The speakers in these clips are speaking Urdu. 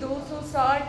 260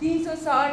360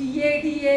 TADA,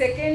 2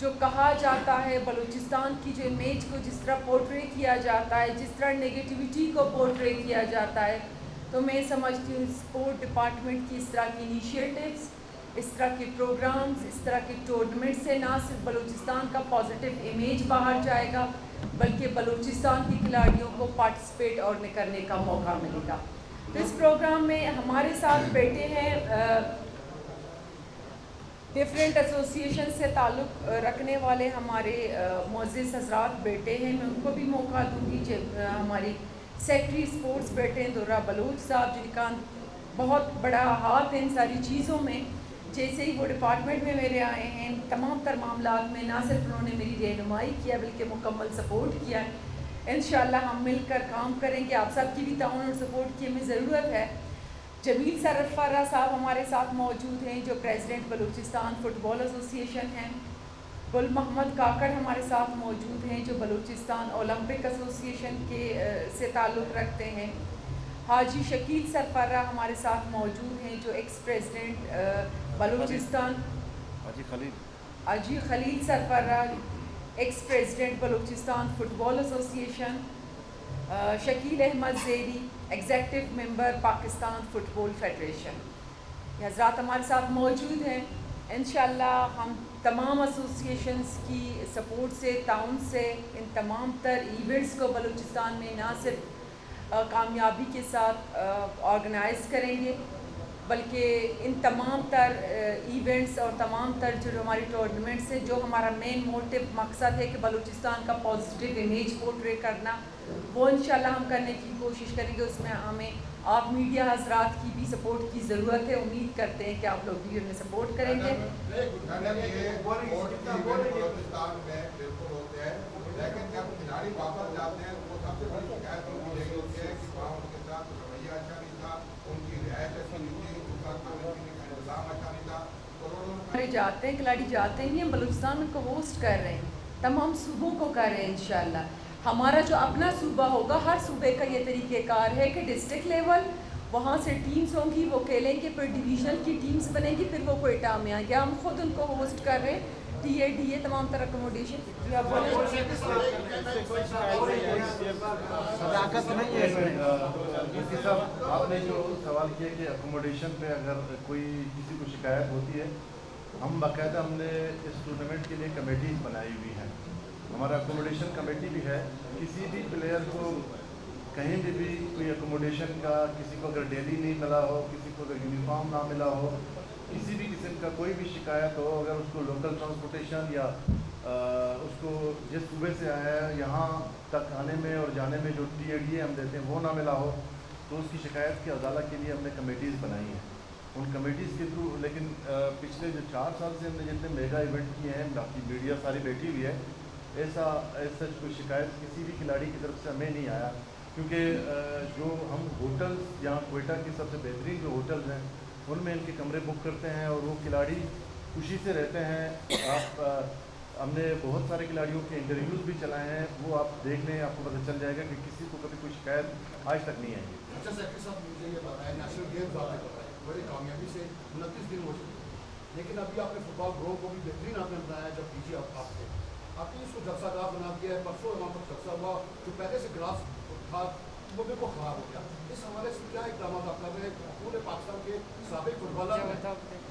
جو کہا جاتا ہے بلوچستان کی جو امیج کو جس طرح پورٹرے کیا جاتا ہے, جس طرح نگیٹیوٹی کو پورٹرے کیا جاتا ہے, تو میں سمجھتی ہوں اسپورٹ ڈپارٹمنٹ کی اس طرح کی انیشیٹوز, اس طرح کے پروگرامز, اس طرح کے ٹورنامنٹ سے نہ صرف بلوچستان کا پازیٹیو امیج باہر جائے گا بلکہ بلوچستان کی کھلاڑیوں کو پارٹیسپیٹ اور کرنے کا موقع ملے گا. تو اس پروگرام میں ہمارے ساتھ بیٹھے ہیں ڈفرینٹ ایسوسیشن سے تعلق رکھنے والے ہمارے معزز حضرات بیٹے ہیں. میں ان کو بھی موقع دوں گی. ہماری سیکٹری اسپورٹس بیٹے ہیں درہ بلوچ صاحب, جن کا بہت بڑا ہاتھ ہے ان ساری چیزوں میں. جیسے ہی وہ ڈپارٹمنٹ میں میرے آئے ہیں, تمام تر معاملات میں نہ صرف انہوں نے میری رہنمائی کیا بلکہ مکمل سپورٹ کیا ہے. انشاءاللہ ہم مل کر کام کریں گے. آپ سب کی بھی تعاون اور سپورٹ کی ہمیں ضرورت ہے. جمیل سرفرہ صاحب ہمارے ساتھ موجود ہیں جو president Balochistan football association ہیں. گل محمد کاکڑ ہمارے ساتھ موجود ہیں جو بلوچستان اولمپک ایسوسیشن کے سے تعلق رکھتے ہیں. حاجی شکیل سرفرہ ہمارے ساتھ موجود ہیں جو x president Balochistan. Haji Khalil Sarfarah ex president Balochistan football association. Shakeel Ahmed Zehri executive member Pakistan football federation. یہ حضرات ہمارے ساتھ موجود ہیں. انشاءاللہ ہم تمام ایسوسیشنز کی سپورٹ سے, تعاون سے ان تمام تر ایونٹس کو بلوچستان میں نہ صرف کامیابی کے ساتھ آرگنائز کریں گے بلکہ ان تمام تر ایونٹس اور تمام تر جو ہماری ٹورنامنٹس ہیں, جو ہمارا مین موٹو مقصد ہے کہ بلوچستان کا پازیٹیو امیج پورٹرے کرنا, وہ انشاءاللہ ہم کرنے کی کوشش کریں گے. اس میں ہمیں آپ میڈیا حضرات کی بھی سپورٹ کی ضرورت ہے. امید کرتے ہیں کہ آپ لوگ بھی ہمیں سپورٹ کریں گے. لیکن جب کھلاڑی واپس جاتے ہیں وہ سب سے بڑی شکایت یہی ہوتی ہے کہ وہاں ان کے ساتھ رویہ اچھا نہیں تھا, ان کی رعایت اچھی نہیں تھی, ان کا کھانے پینے کا انتظام اچھا نہیں تھا. ہمارے جاتے ہیں کھلاڑی جاتے ہیں, ہم بلوچستان کو ہوسٹ کر رہے ہیں, تمام صوبوں کو کر رہے ہیں. انشاءاللہ ہمارا جو اپنا صوبہ ہوگا, ہر صوبے کا یہ طریقہ کار ہے کہ ڈسٹرکٹ لیول وہاں سے ٹیمز ہوں گی, وہ کھیلیں گے, پھر ڈویژنل کی ٹیمز بنیں گی, پھر وہ کوئٹہ میں آئیں گے. ہم خود ان کو ہوسٹ کر رہے ہیں, ٹی اے تمام طرح اکوموڈیشن. آپ نے جو سوال کیا کہ اکوموڈیشن پہ اگر کوئی کسی کو شکایت ہوتی ہے, ہم باقاعدہ ہم نے اس ٹورنامنٹ کے لیے کمیٹیز بنائی ہوئی ہیں. ہمارا اکوموڈیشن کمیٹی بھی ہے. کسی بھی پلیئر کو کہیں بھی کوئی اکوموڈیشن کا, کسی کو اگر ڈیلی نہیں ملا ہو, کسی کو اگر یونیفارم نہ ملا ہو, کسی بھی قسم کا کوئی بھی شکایت ہو, اگر اس کو لوکل ٹرانسپورٹیشن یا اس کو جس صوبے سے آیا ہے یہاں تک آنے میں اور جانے میں جو ٹی اے ڈی ہم دیتے ہیں وہ نہ ملا ہو, تو اس کی شکایت کے ازالہ کے لیے ہم نے کمیٹیز بنائی ہیں. ان کمیٹیز کے تھرو, لیکن پچھلے جو 4 سال سے ہم نے جتنے میگا ایونٹ کیے ہیں, باقی میڈیا ساری بیٹھی ہوئی ہے, ایسا کوئی شکایت کسی بھی کھلاڑی کی طرف سے ہمیں نہیں آیا. کیونکہ جو ہم ہوٹلز یہاں کوئٹہ کے سب سے بہترین جو ہوٹلز ہیں ان میں ان کے کمرے بک کرتے ہیں اور وہ کھلاڑی خوشی سے رہتے ہیں. آپ ہم نے بہت سارے کھلاڑیوں کے انٹرویوز بھی چلائے ہیں, وہ آپ دیکھ لیں, آپ کو پتہ چل جائے گا کہ کسی کو کبھی کوئی شکایت آج تک نہیں آئی. اچھا سیکٹری صاحب, مجھے یہ بتائیں, نیشنل گیمز آپ نے بتایا بڑی کامیابی سے 29 دن ہو چکے, لیکن ابھی آپ نے فٹ بال گروہ کو بھی بہترین آپ نے بتایا جب پی جی آپ تھے, آپ نے اس کو جلسہ گاہ بنا دیا ہے. پرسوں وہاں پر جلسہ ہوا جو پہلے سے گراس تھا وہ بالکل خراب ہو گیا. اس حوالے سے کیا اقدامات آپ کر رہے ہیں پورے پاکستان کے سابق فٹ بالر میں؟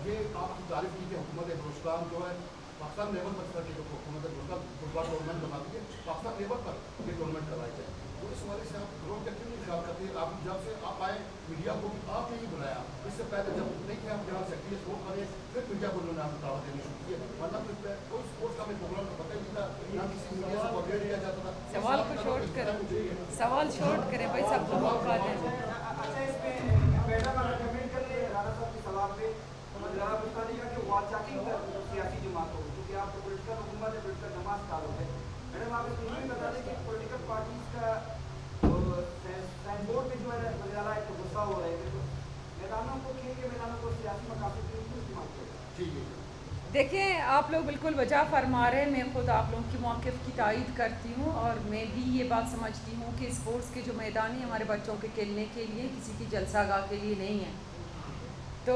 یہ آپ کی تعریف کی کہ حکومت بلوچستان جو ہے پاکستان لیول پر کی جو حکومت بلوچستان فٹ بال ٹورنامنٹ بناتی ہے, پاکستان لیول پر یہ ٹورنامنٹ کرائی جائے, تو اس حوالے سے آپ گروہ کا کیوں نہیں خیال کرتے ہیں؟ آپ جب سے آپ آئے میڈیا کو بھی آپ نے ہی بلایا, اس سے پہلے جب نہیں تھے آپ جہاں سیکٹری اسپورٹ بنے پھر میڈیا کو انہوں نے آپ کو دعوت دینی شروع کی ہے, ورنہ کوئی اسپورٹس کا بھی پروگرام کا پتہ ہی نہیں تھا, نہ کسی میڈیا سے کوآرڈینیٹ کیا جاتا تھا. سوال کو شارٹ کریں, سوال شارٹ کریں بھائی, سب کو موقع دیں. اچھا, اس میں میڈم اگر کمنٹ کر لیں رانا صاحب کے سوال پہ, جناب مستانی کا کہ وال چاکنگ پر سیاسی جماعت ہو, کیونکہ آپ پولیٹیکل حکومت ہے, پولیٹیکل جماعت تعلق ہے. میڈم آپ اس میں یہ بتا دیں کہ پولیٹیکل پارٹیز کا سائن بورڈ پہ جو ہے وزیر اعلیٰ ایک غصہ ہو رہے ہیں, تو میدانوں کو کھیل کے میدانوں کو سیاسی مقاصد کے لیے استعمال کیا. دیکھیں, آپ لوگ بالکل وجہ فرما رہے ہیں. میں خود آپ لوگوں کی موقف کی تائید کرتی ہوں, اور میں بھی یہ بات سمجھتی ہوں کہ اسپورٹس کے جو میدان ہیں ہمارے بچوں کے کھیلنے کے لیے, کسی کی جلسہ گاہ کے لیے نہیں ہے. تو